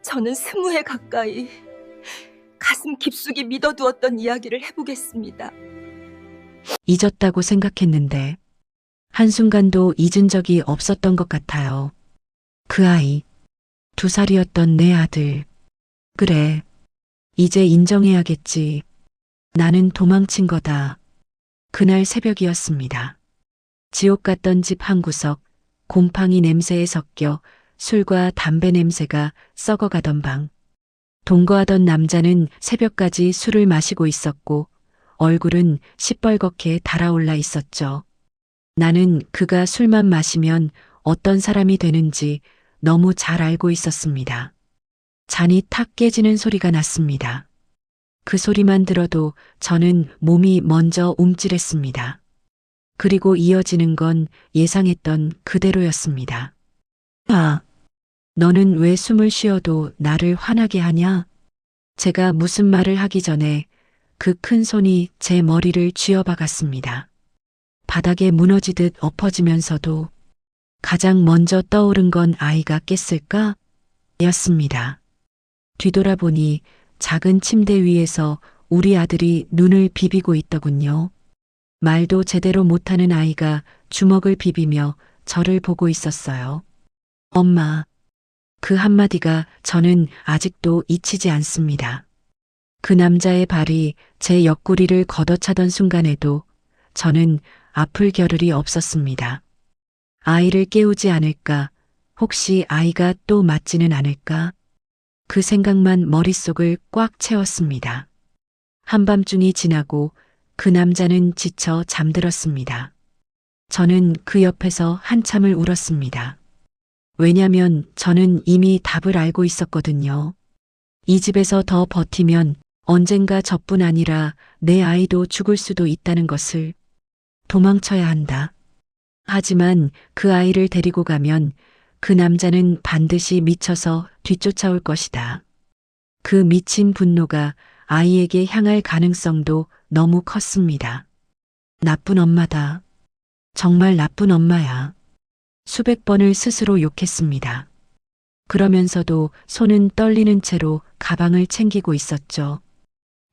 저는 20회 가까이 가슴 깊숙이 믿어두었던 이야기를 해보겠습니다. 잊었다고 생각했는데 한순간도 잊은 적이 없었던 것 같아요. 그 아이, 2살이었던 내 아들. 그래, 이제 인정해야겠지. 나는 도망친 거다. 그날 새벽이었습니다. 지옥 같던 집 한 구석, 곰팡이 냄새에 섞여 술과 담배 냄새가 썩어가던 방. 동거하던 남자는 새벽까지 술을 마시고 있었고 얼굴은 시뻘겋게 달아올라 있었죠. 나는 그가 술만 마시면 어떤 사람이 되는지 너무 잘 알고 있었습니다. 잔이 탁 깨지는 소리가 났습니다. 그 소리만 들어도 저는 몸이 먼저 움찔했습니다. 그리고 이어지는 건 예상했던 그대로였습니다. 아, 너는 왜 숨을 쉬어도 나를 화나게 하냐? 제가 무슨 말을 하기 전에 그 큰 손이 제 머리를 쥐어박았습니다. 바닥에 무너지듯 엎어지면서도 가장 먼저 떠오른 건 아이가 깼을까? 였습니다. 뒤돌아보니 작은 침대 위에서 우리 아들이 눈을 비비고 있더군요. 말도 제대로 못하는 아이가 주먹을 비비며 저를 보고 있었어요. 엄마. 그 한마디가 저는 아직도 잊히지 않습니다. 그 남자의 발이 제 옆구리를 걷어차던 순간에도 저는 아플 겨를이 없었습니다. 아이를 깨우지 않을까? 혹시 아이가 또 맞지는 않을까? 그 생각만 머릿속을 꽉 채웠습니다. 한밤중이 지나고 그 남자는 지쳐 잠들었습니다. 저는 그 옆에서 한참을 울었습니다. 왜냐면 저는 이미 답을 알고 있었거든요. 이 집에서 더 버티면 언젠가 저뿐 아니라 내 아이도 죽을 수도 있다는 것을. 도망쳐야 한다. 하지만 그 아이를 데리고 가면 그 남자는 반드시 미쳐서 뒤쫓아올 것이다. 그 미친 분노가 아이에게 향할 가능성도 너무 컸습니다. 나쁜 엄마다. 정말 나쁜 엄마야. 수백 번을 스스로 욕했습니다. 그러면서도 손은 떨리는 채로 가방을 챙기고 있었죠.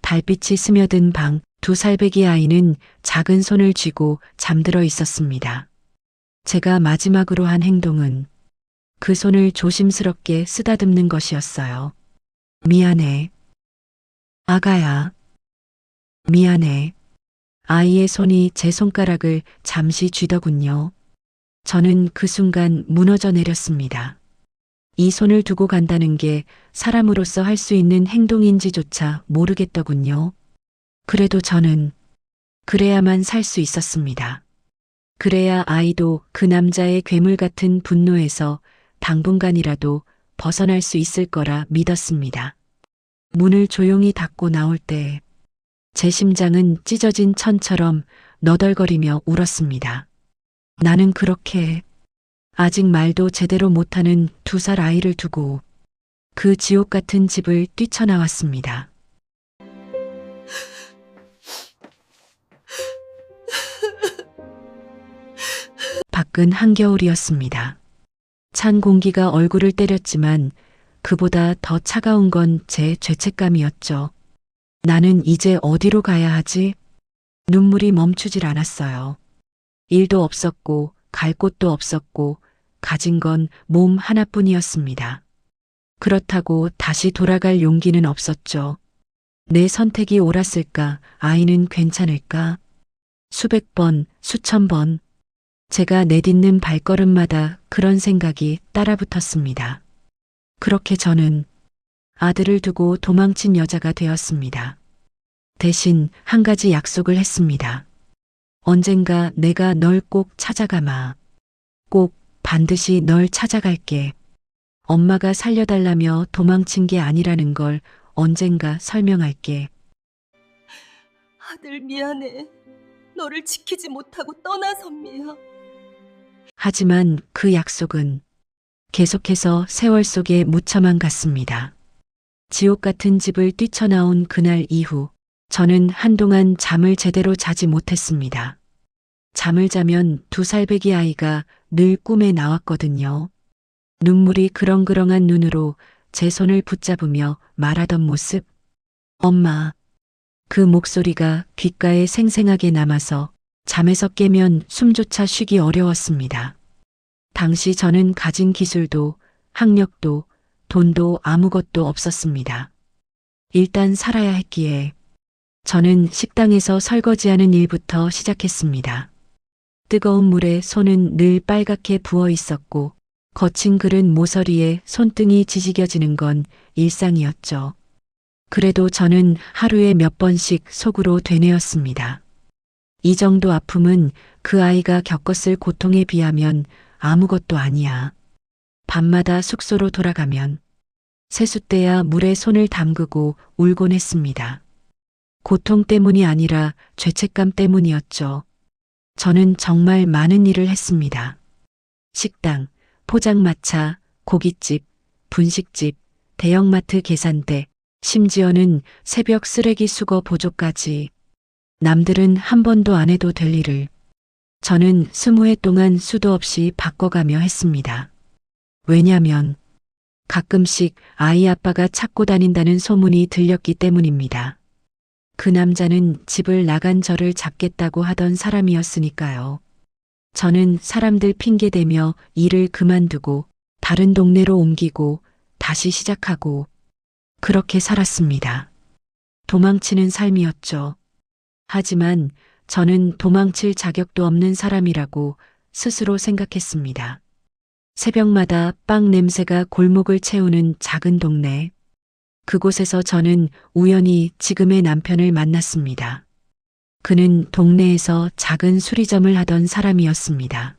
달빛이 스며든 방, 2살배기 아이는 작은 손을 쥐고 잠들어 있었습니다. 제가 마지막으로 한 행동은 그 손을 조심스럽게 쓰다듬는 것이었어요. 미안해. 아가야. 미안해. 아이의 손이 제 손가락을 잠시 쥐더군요. 저는 그 순간 무너져 내렸습니다. 이 손을 두고 간다는 게 사람으로서 할 수 있는 행동인지조차 모르겠더군요. 그래도 저는 그래야만 살 수 있었습니다. 그래야 아이도 그 남자의 괴물 같은 분노에서 당분간이라도 벗어날 수 있을 거라 믿었습니다. 문을 조용히 닫고 나올 때 제 심장은 찢어진 천처럼 너덜거리며 울었습니다. 나는 그렇게 아직 말도 제대로 못하는 2살 아이를 두고 그 지옥 같은 집을 뛰쳐나왔습니다. 밖은 한겨울이었습니다. 찬 공기가 얼굴을 때렸지만 그보다 더 차가운 건 제 죄책감이었죠. 나는 이제 어디로 가야 하지? 눈물이 멈추질 않았어요. 일도 없었고 갈 곳도 없었고 가진 건 몸 하나뿐이었습니다. 그렇다고 다시 돌아갈 용기는 없었죠. 내 선택이 옳았을까? 아이는 괜찮을까? 수백 번, 수천 번 제가 내딛는 발걸음마다 그런 생각이 따라붙었습니다. 그렇게 저는 아들을 두고 도망친 여자가 되었습니다. 대신 한 가지 약속을 했습니다. 언젠가 내가 널 꼭 찾아가마. 꼭 반드시 널 찾아갈게. 엄마가 살려달라며 도망친 게 아니라는 걸 언젠가 설명할게. 아들 미안해. 너를 지키지 못하고 떠나섭니다. 하지만 그 약속은 계속해서 세월 속에 묻혀만 갔습니다. 지옥 같은 집을 뛰쳐나온 그날 이후 저는 한동안 잠을 제대로 자지 못했습니다. 잠을 자면 2살배기 아이가 늘 꿈에 나왔거든요. 눈물이 그렁그렁한 눈으로 제 손을 붙잡으며 말하던 모습. 엄마. 그 목소리가 귓가에 생생하게 남아서 잠에서 깨면 숨조차 쉬기 어려웠습니다. 당시 저는 가진 기술도 학력도 돈도 아무것도 없었습니다. 일단 살아야 했기에 저는 식당에서 설거지하는 일부터 시작했습니다. 뜨거운 물에 손은 늘 빨갛게 부어 있었고 거친 그릇 모서리에 손등이 지지겨지는 건 일상이었죠. 그래도 저는 하루에 몇 번씩 속으로 되뇌었습니다. 이 정도 아픔은 그 아이가 겪었을 고통에 비하면 아무것도 아니야. 밤마다 숙소로 돌아가면 세숫대야 물에 손을 담그고 울곤 했습니다. 고통 때문이 아니라 죄책감 때문이었죠. 저는 정말 많은 일을 했습니다. 식당, 포장마차, 고깃집, 분식집, 대형마트 계산대, 심지어는 새벽 쓰레기 수거 보조까지. 남들은 한 번도 안 해도 될 일을 저는 20해 동안 수도 없이 바꿔가며 했습니다. 왜냐면 가끔씩 아이 아빠가 찾고 다닌다는 소문이 들렸기 때문입니다. 그 남자는 집을 나간 저를 잡겠다고 하던 사람이었으니까요. 저는 사람들 핑계대며 일을 그만두고 다른 동네로 옮기고 다시 시작하고 그렇게 살았습니다. 도망치는 삶이었죠. 하지만 저는 도망칠 자격도 없는 사람이라고 스스로 생각했습니다. 새벽마다 빵 냄새가 골목을 채우는 작은 동네. 그곳에서 저는 우연히 지금의 남편을 만났습니다. 그는 동네에서 작은 수리점을 하던 사람이었습니다.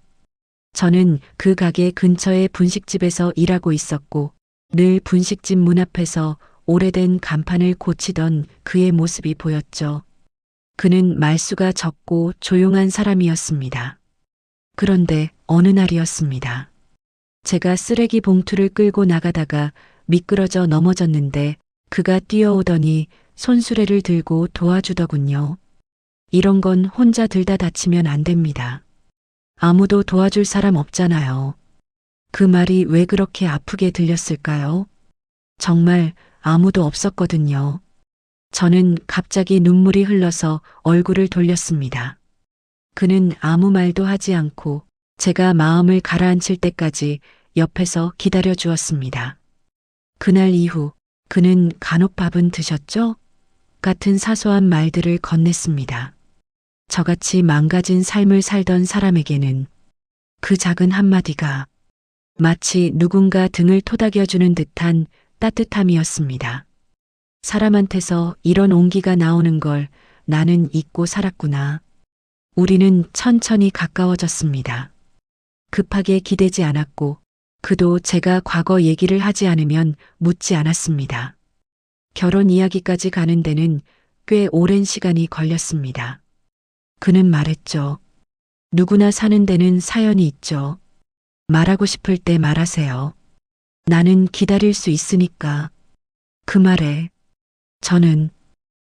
저는 그 가게 근처의 분식집에서 일하고 있었고 늘 분식집 문 앞에서 오래된 간판을 고치던 그의 모습이 보였죠. 그는 말수가 적고 조용한 사람이었습니다. 그런데 어느 날이었습니다. 제가 쓰레기 봉투를 끌고 나가다가 미끄러져 넘어졌는데 그가 뛰어오더니 손수레를 들고 도와주더군요. 이런 건 혼자 들다 다치면 안 됩니다. 아무도 도와줄 사람 없잖아요. 그 말이 왜 그렇게 아프게 들렸을까요? 정말 아무도 없었거든요. 저는 갑자기 눈물이 흘러서 얼굴을 돌렸습니다. 그는 아무 말도 하지 않고 제가 마음을 가라앉힐 때까지 옆에서 기다려 주었습니다. 그날 이후 그는 간혹 밥은 드셨죠? 같은 사소한 말들을 건넸습니다. 저같이 망가진 삶을 살던 사람에게는 그 작은 한마디가 마치 누군가 등을 토닥여주는 듯한 따뜻함이었습니다. 사람한테서 이런 온기가 나오는 걸 나는 잊고 살았구나. 우리는 천천히 가까워졌습니다. 급하게 기대지 않았고 그도 제가 과거 얘기를 하지 않으면 묻지 않았습니다. 결혼 이야기까지 가는 데는 꽤 오랜 시간이 걸렸습니다. 그는 말했죠. 누구나 사는 데는 사연이 있죠. 말하고 싶을 때 말하세요. 나는 기다릴 수 있으니까. 그 말에 저는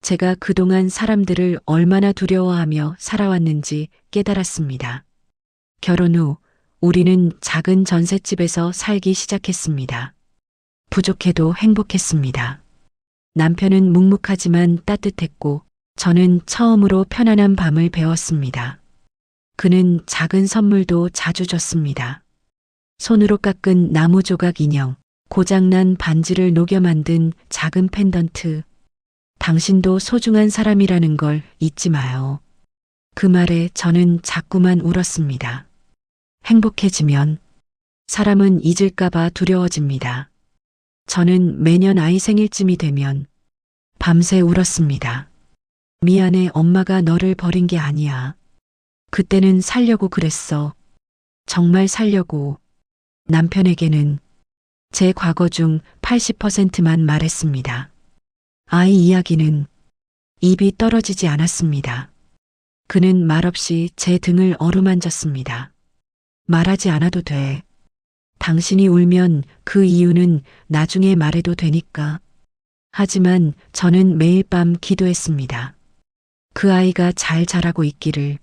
제가 그동안 사람들을 얼마나 두려워하며 살아왔는지 깨달았습니다. 결혼 후 우리는 작은 전셋집에서 살기 시작했습니다. 부족해도 행복했습니다. 남편은 묵묵하지만 따뜻했고 저는 처음으로 편안한 밤을 배웠습니다. 그는 작은 선물도 자주 줬습니다. 손으로 깎은 나무 조각 인형, 고장난 반지를 녹여 만든 작은 펜던트. 당신도 소중한 사람이라는 걸 잊지 마요. 그 말에 저는 자꾸만 울었습니다. 행복해지면 사람은 잊을까봐 두려워집니다. 저는 매년 아이 생일쯤이 되면 밤새 울었습니다. 미안해, 엄마가 너를 버린 게 아니야. 그때는 살려고 그랬어. 정말 살려고. 남편에게는 제 과거 중 80%만 말했습니다. 아이 이야기는 입이 떨어지지 않았습니다. 그는 말없이 제 등을 어루만졌습니다. 말하지 않아도 돼. 당신이 울면 그 이유는 나중에 말해도 되니까. 하지만 저는 매일 밤 기도했습니다. 그 아이가 잘 자라고 있기를.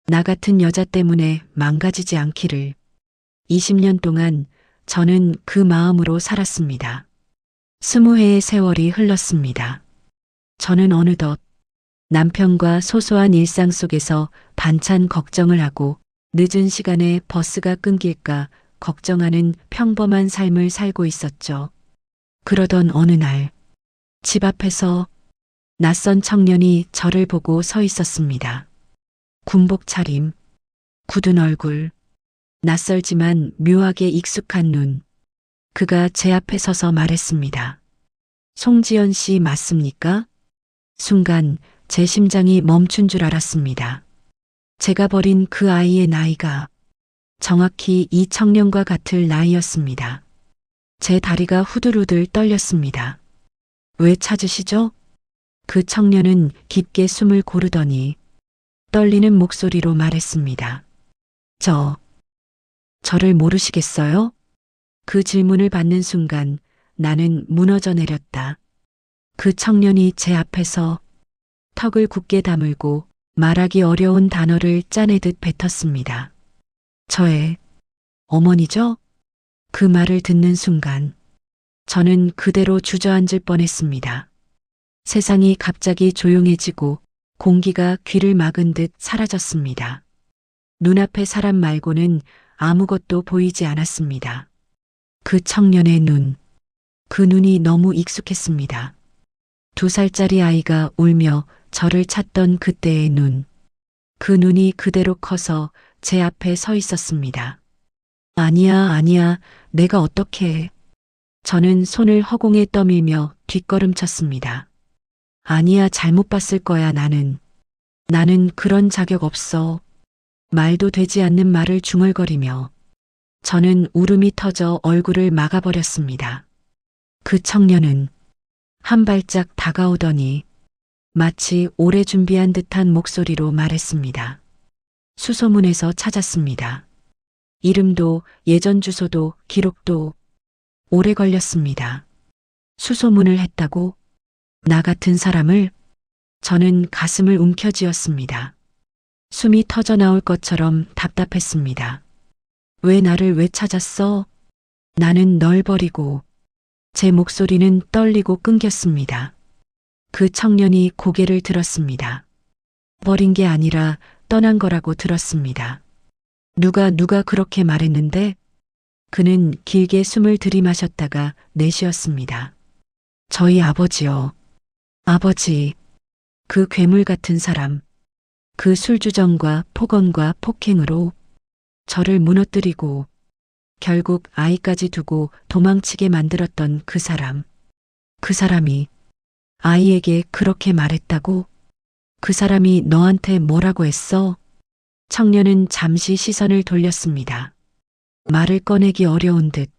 나 같은 여자 때문에 망가지지 않기를. 20년 동안 저는 그 마음으로 살았습니다. 20회의 세월이 흘렀습니다. 저는 어느덧 남편과 소소한 일상 속에서 반찬 걱정을 하고 늦은 시간에 버스가 끊길까 걱정하는 평범한 삶을 살고 있었죠. 그러던 어느 날, 집 앞에서 낯선 청년이 저를 보고 서 있었습니다. 군복 차림, 굳은 얼굴, 낯설지만 묘하게 익숙한 눈. 그가 제 앞에 서서 말했습니다. 송지연 씨 맞습니까? 순간 제 심장이 멈춘 줄 알았습니다. 제가 버린 그 아이의 나이가 정확히 이 청년과 같을 나이였습니다. 제 다리가 후들후들 떨렸습니다. 왜 찾으시죠? 그 청년은 깊게 숨을 고르더니 떨리는 목소리로 말했습니다. 저를 모르시겠어요? 그 질문을 받는 순간 나는 무너져 내렸다. 그 청년이 제 앞에서 턱을 굳게 다물고 말하기 어려운 단어를 짜내듯 뱉었습니다. 저의 어머니죠? 그 말을 듣는 순간 저는 그대로 주저앉을 뻔했습니다. 세상이 갑자기 조용해지고 공기가 귀를 막은 듯 사라졌습니다. 눈앞의 사람 말고는 아무것도 보이지 않았습니다. 그 청년의 눈, 그 눈이 너무 익숙했습니다. 2살짜리 아이가 울며 저를 찾던 그때의 눈, 그 눈이 그대로 커서 제 앞에 서 있었습니다. 아니야, 내가 어떻게 해. 저는 손을 허공에 떠밀며 뒷걸음쳤습니다. 아니야, 잘못 봤을 거야, 나는 그런 자격 없어. 말도 되지 않는 말을 중얼거리며 저는 울음이 터져 얼굴을 막아버렸습니다. 그 청년은 한 발짝 다가오더니 마치 오래 준비한 듯한 목소리로 말했습니다. 수소문에서 찾았습니다. 이름도 예전 주소도 기록도 오래 걸렸습니다. 수소문을 했다고? 나 같은 사람을? 저는 가슴을 움켜쥐었습니다. 숨이 터져 나올 것처럼 답답했습니다. 왜 찾았어? 나는 널 버리고. 제 목소리는 떨리고 끊겼습니다. 그 청년이 고개를 들었습니다. 버린 게 아니라 떠난 거라고 들었습니다. 누가 그렇게 말했는데? 그는 길게 숨을 들이마셨다가 내쉬었습니다. 저희 아버지요. 아버지. 그 괴물 같은 사람. 그 술주정과 폭언과 폭행으로 저를 무너뜨리고 결국 아이까지 두고 도망치게 만들었던 그 사람. 그 사람이 아이에게 그렇게 말했다고? 그 사람이 너한테 뭐라고 했어? 청년은 잠시 시선을 돌렸습니다. 말을 꺼내기 어려운 듯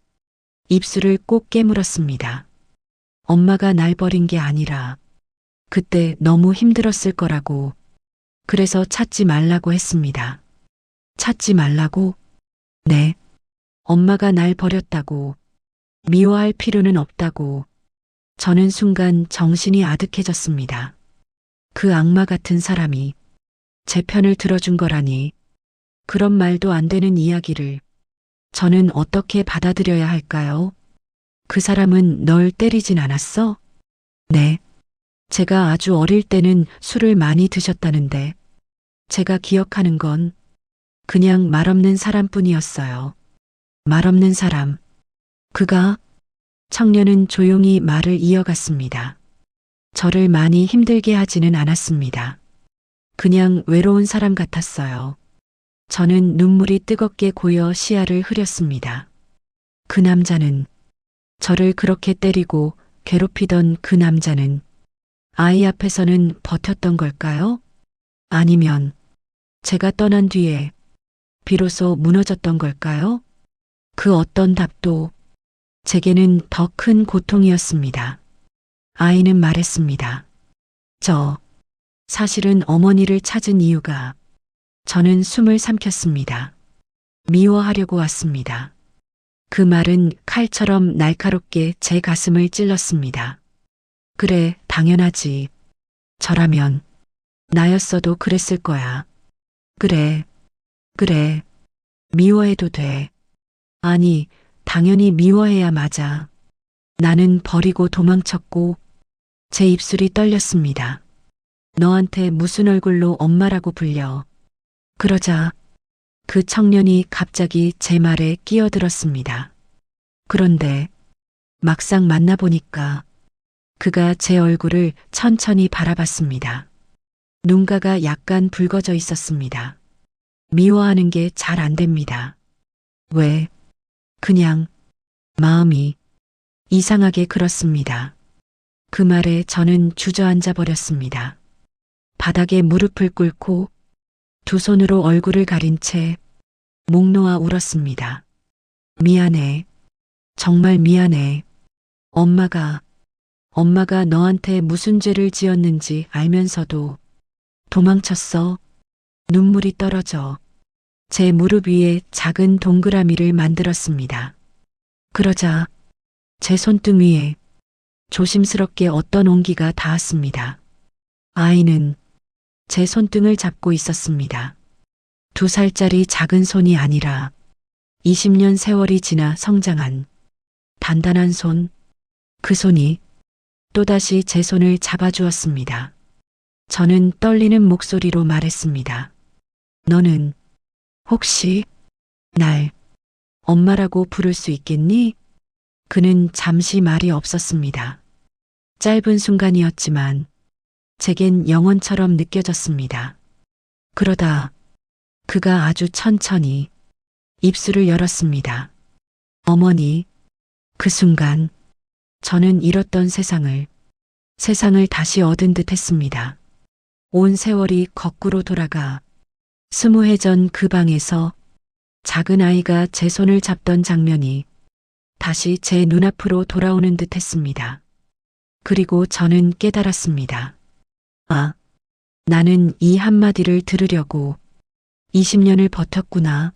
입술을 꼭 깨물었습니다. 엄마가 날 버린 게 아니라 그때 너무 힘들었을 거라고. 그래서 찾지 말라고 했습니다. 찾지 말라고? 네. 엄마가 날 버렸다고. 미워할 필요는 없다고. 저는 순간 정신이 아득해졌습니다. 그 악마 같은 사람이 제 편을 들어준 거라니. 그런 말도 안 되는 이야기를 저는 어떻게 받아들여야 할까요? 그 사람은 널 때리진 않았어? 네. 제가 아주 어릴 때는 술을 많이 드셨다는데 제가 기억하는 건 그냥 말없는 사람뿐이었어요. 말없는 사람. 그가? 청년은 조용히 말을 이어갔습니다. 저를 많이 힘들게 하지는 않았습니다. 그냥 외로운 사람 같았어요. 저는 눈물이 뜨겁게 고여 시야를 흐렸습니다. 그 남자는 저를 그렇게 때리고 괴롭히던 그 남자는 아이 앞에서는 버텼던 걸까요? 아니면 제가 떠난 뒤에 비로소 무너졌던 걸까요? 그 어떤 답도 제게는 더 큰 고통이었습니다. 아이는 말했습니다. 사실은 어머니를 찾은 이유가 저는 숨을 삼켰습니다. 미워하려고 왔습니다. 그 말은 칼처럼 날카롭게 제 가슴을 찔렀습니다. 그래, 당연하지. 저라면 나였어도 그랬을 거야. 그래. 미워해도 돼. 아니, 당연히 미워해야 맞아. 나는 버리고 도망쳤고 제 입술이 떨렸습니다. 너한테 무슨 얼굴로 엄마라고 불려. 그러자 그 청년이 갑자기 제 말에 끼어들었습니다. 그런데 막상 만나보니까 그가 제 얼굴을 천천히 바라봤습니다. 눈가가 약간 붉어져 있었습니다. 미워하는 게 잘 안 됩니다. 왜? 그냥 마음이 이상하게 그렇습니다. 그 말에 저는 주저앉아 버렸습니다. 바닥에 무릎을 꿇고 두 손으로 얼굴을 가린 채 목 놓아 울었습니다. 미안해. 정말 미안해. 엄마가 너한테 무슨 죄를 지었는지 알면서도 도망쳤어. 눈물이 떨어져 제 무릎 위에 작은 동그라미를 만들었습니다. 그러자 제 손등 위에 조심스럽게 어떤 온기가 닿았습니다. 아이는 제 손등을 잡고 있었습니다. 2살짜리 작은 손이 아니라 20년 세월이 지나 성장한 단단한 손, 그 손이 또다시 제 손을 잡아주었습니다. 저는 떨리는 목소리로 말했습니다. 너는 혹시 날 엄마라고 부를 수 있겠니? 그는 잠시 말이 없었습니다. 짧은 순간이었지만 제겐 영원처럼 느껴졌습니다. 그러다 그가 아주 천천히 입술을 열었습니다. 어머니, 그 순간 저는 잃었던 세상을 다시 얻은 듯 했습니다. 온 세월이 거꾸로 돌아가 20해 전 그 방에서 작은 아이가 제 손을 잡던 장면이 다시 제 눈앞으로 돌아오는 듯 했습니다. 그리고 저는 깨달았습니다. 아, 나는 이 한마디를 들으려고 20년을 버텼구나.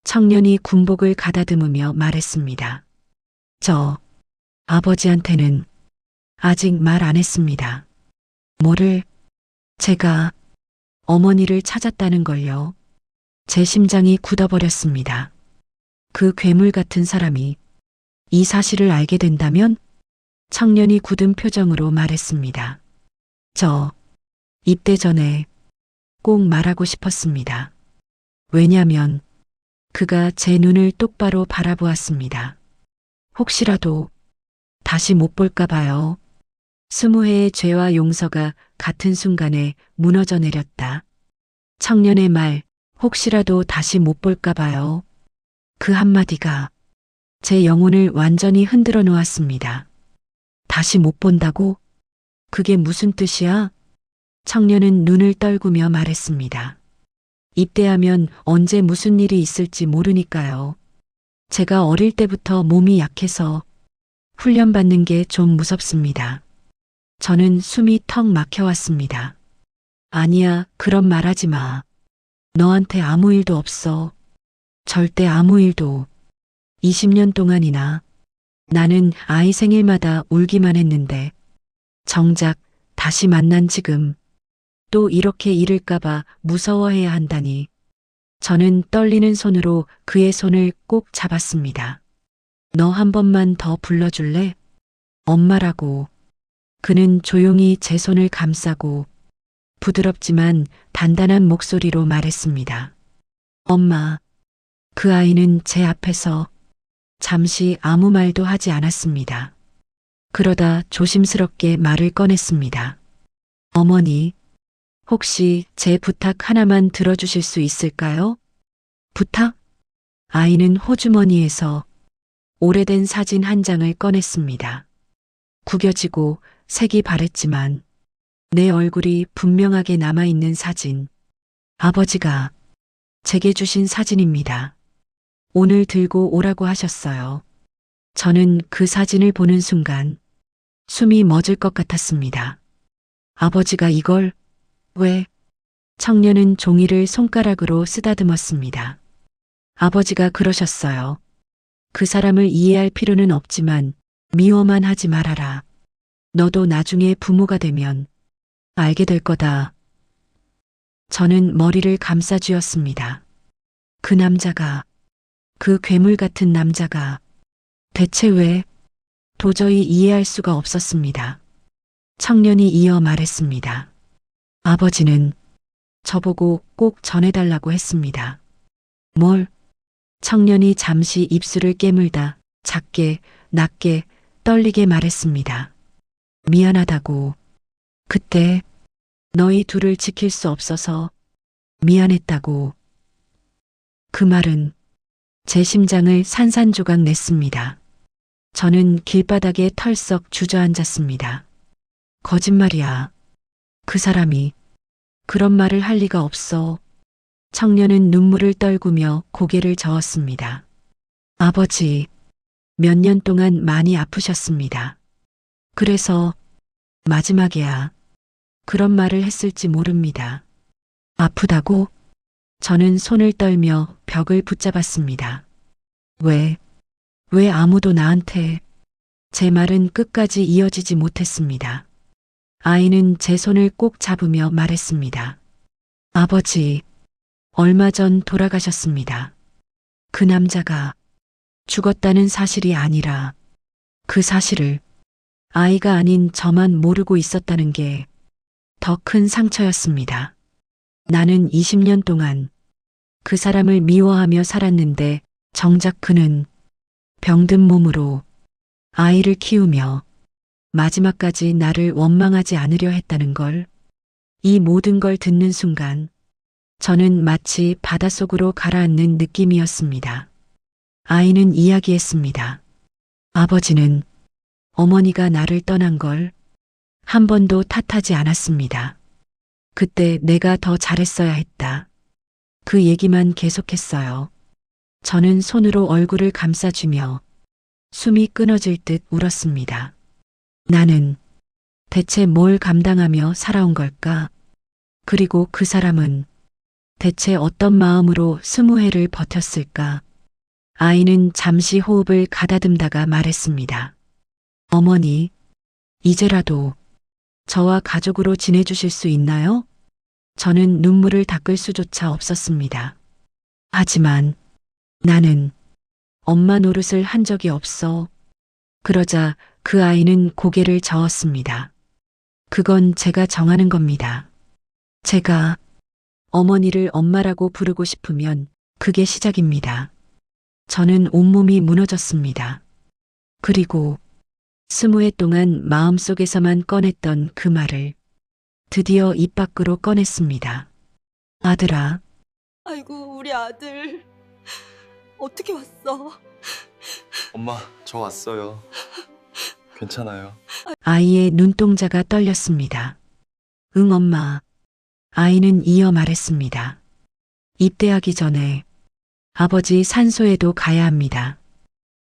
청년이 군복을 가다듬으며 말했습니다. 저 아버지한테는 아직 말 안 했습니다. 뭐를? 제가 어머니를 찾았다는 걸요. 제 심장이 굳어버렸습니다. 그 괴물 같은 사람이 이 사실을 알게 된다면? 청년이 굳은 표정으로 말했습니다. 저 입대 전에 꼭 말하고 싶었습니다. 왜냐면 그가 제 눈을 똑바로 바라보았습니다. 혹시라도 다시 못 볼까 봐요. 20회의 죄와 용서가 같은 순간에 무너져 내렸다. 청년의 말, 혹시라도 다시 못 볼까 봐요. 그 한마디가 제 영혼을 완전히 흔들어 놓았습니다. 다시 못 본다고? 그게 무슨 뜻이야? 청년은 눈을 떨구며 말했습니다. 입대하면 언제 무슨 일이 있을지 모르니까요. 제가 어릴 때부터 몸이 약해서 훈련받는 게 좀 무섭습니다. 저는 숨이 턱 막혀왔습니다. 아니야, 그런 말 하지 마. 너한테 아무 일도 없어. 절대 아무 일도. 20년 동안이나 나는 아이 생일마다 울기만 했는데 정작 다시 만난 지금 또 이렇게 잃을까봐 무서워해야 한다니. 저는 떨리는 손으로 그의 손을 꼭 잡았습니다. 너 한 번만 더 불러줄래? 엄마라고. 그는 조용히 제 손을 감싸고 부드럽지만 단단한 목소리로 말했습니다. 엄마. 그 아이는 제 앞에서 잠시 아무 말도 하지 않았습니다. 그러다 조심스럽게 말을 꺼냈습니다. 어머니, 혹시 제 부탁 하나만 들어주실 수 있을까요? 부탁? 아이는 호주머니에서 오래된 사진 한 장을 꺼냈습니다. 구겨지고 색이 바랬지만 내 얼굴이 분명하게 남아있는 사진. 아버지가 제게 주신 사진입니다. 오늘 들고 오라고 하셨어요. 저는 그 사진을 보는 순간 숨이 멎을 것 같았습니다. 아버지가 이걸 왜? 청년은 종이를 손가락으로 쓰다듬었습니다. 아버지가 그러셨어요. 그 사람을 이해할 필요는 없지만 미워만 하지 말아라. 너도 나중에 부모가 되면 알게 될 거다. 저는 머리를 감싸쥐었습니다. 그 남자가, 그 괴물 같은 남자가 대체 도저히 이해할 수가 없었습니다. 청년이 이어 말했습니다. 아버지는 저보고 꼭 전해달라고 했습니다. 뭘? 청년이 잠시 입술을 깨물다 작게, 낮게, 떨리게 말했습니다. 미안하다고. 그때 너희 둘을 지킬 수 없어서 미안했다고. 그 말은 제 심장을 산산조각 냈습니다. 저는 길바닥에 털썩 주저앉았습니다. 거짓말이야. 그 사람이 그런 말을 할 리가 없어. 청년은 눈물을 떨구며 고개를 저었습니다. 아버지, 몇 년 동안 많이 아프셨습니다. 그래서 마지막에야 그런 말을 했을지 모릅니다. 아프다고? 저는 손을 떨며 벽을 붙잡았습니다. 왜 아무도 나한테. 제 말은 끝까지 이어지지 못했습니다. 아이는 제 손을 꼭 잡으며 말했습니다. 아버지, 얼마 전 돌아가셨습니다. 그 남자가 죽었다는 사실이 아니라 그 사실을 아이가 아닌 저만 모르고 있었다는 게 더 큰 상처였습니다. 나는 20년 동안 그 사람을 미워하며 살았는데 정작 그는 병든 몸으로 아이를 키우며 마지막까지 나를 원망하지 않으려 했다는 걸. 이 모든 걸 듣는 순간 저는 마치 바닷속으로 가라앉는 느낌이었습니다. 아이는 이야기했습니다. 아버지는 어머니가 나를 떠난 걸 한 번도 탓하지 않았습니다. 그때 내가 더 잘했어야 했다. 그 얘기만 계속했어요. 저는 손으로 얼굴을 감싸주며 숨이 끊어질 듯 울었습니다. 나는 대체 뭘 감당하며 살아온 걸까? 그리고 그 사람은 대체 어떤 마음으로 20해를 버텼을까? 아이는 잠시 호흡을 가다듬다가 말했습니다. 어머니, 이제라도 저와 가족으로 지내주실 수 있나요? 저는 눈물을 닦을 수조차 없었습니다. 하지만 나는 엄마 노릇을 한 적이 없어. 그러자 그 아이는 고개를 저었습니다. 그건 제가 정하는 겁니다. 제가 어머니를 엄마라고 부르고 싶으면 그게 시작입니다. 저는 온몸이 무너졌습니다. 그리고 20해 동안 마음속에서만 꺼냈던 그 말을 드디어 입 밖으로 꺼냈습니다. 아들아, 아이고, 우리 아들. 어떻게 왔어? 엄마, 저 왔어요. 괜찮아요. 아이의 눈동자가 떨렸습니다. 응, 엄마. 아이는 이어 말했습니다. 입대하기 전에 아버지 산소에도 가야 합니다.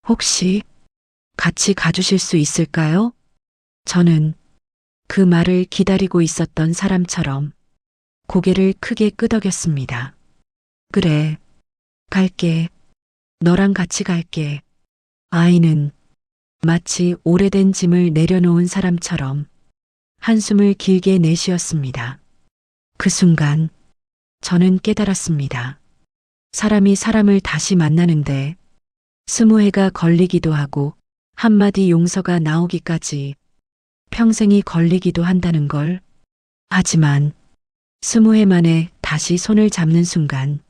혹시 같이 가주실 수 있을까요? 저는 그 말을 기다리고 있었던 사람처럼 고개를 크게 끄덕였습니다. 그래, 갈게. 너랑 같이 갈게. 아이는 마치 오래된 짐을 내려놓은 사람처럼 한숨을 길게 내쉬었습니다. 그 순간 저는 깨달았습니다. 사람이 사람을 다시 만나는데 20해가 걸리기도 하고 한마디 용서가 나오기까지 평생이 걸리기도 한다는 걸. 하지만 20해 만에 다시 손을 잡는 순간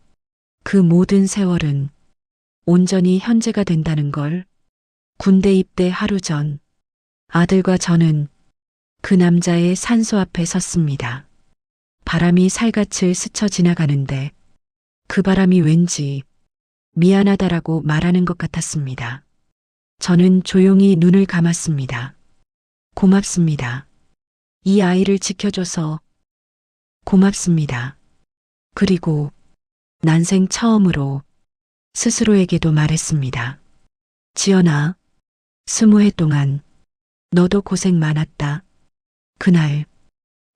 그 모든 세월은 온전히 현재가 된다는 걸. 군대 입대 하루 전 아들과 저는 그 남자의 산소 앞에 섰습니다. 바람이 살갗을 스쳐 지나가는데 그 바람이 왠지 미안하다라고 말하는 것 같았습니다. 저는 조용히 눈을 감았습니다. 고맙습니다. 이 아이를 지켜줘서 고맙습니다. 그리고 난생 처음으로 스스로에게도 말했습니다. 지연아, 20해 동안 너도 고생 많았다. 그날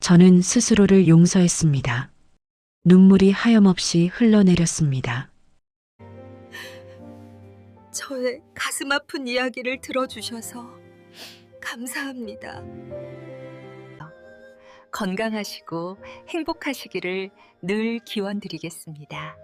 저는 스스로를 용서했습니다. 눈물이 하염없이 흘러내렸습니다. 저의 가슴 아픈 이야기를 들어주셔서 감사합니다. 건강하시고 행복하시기를 늘 기원드리겠습니다.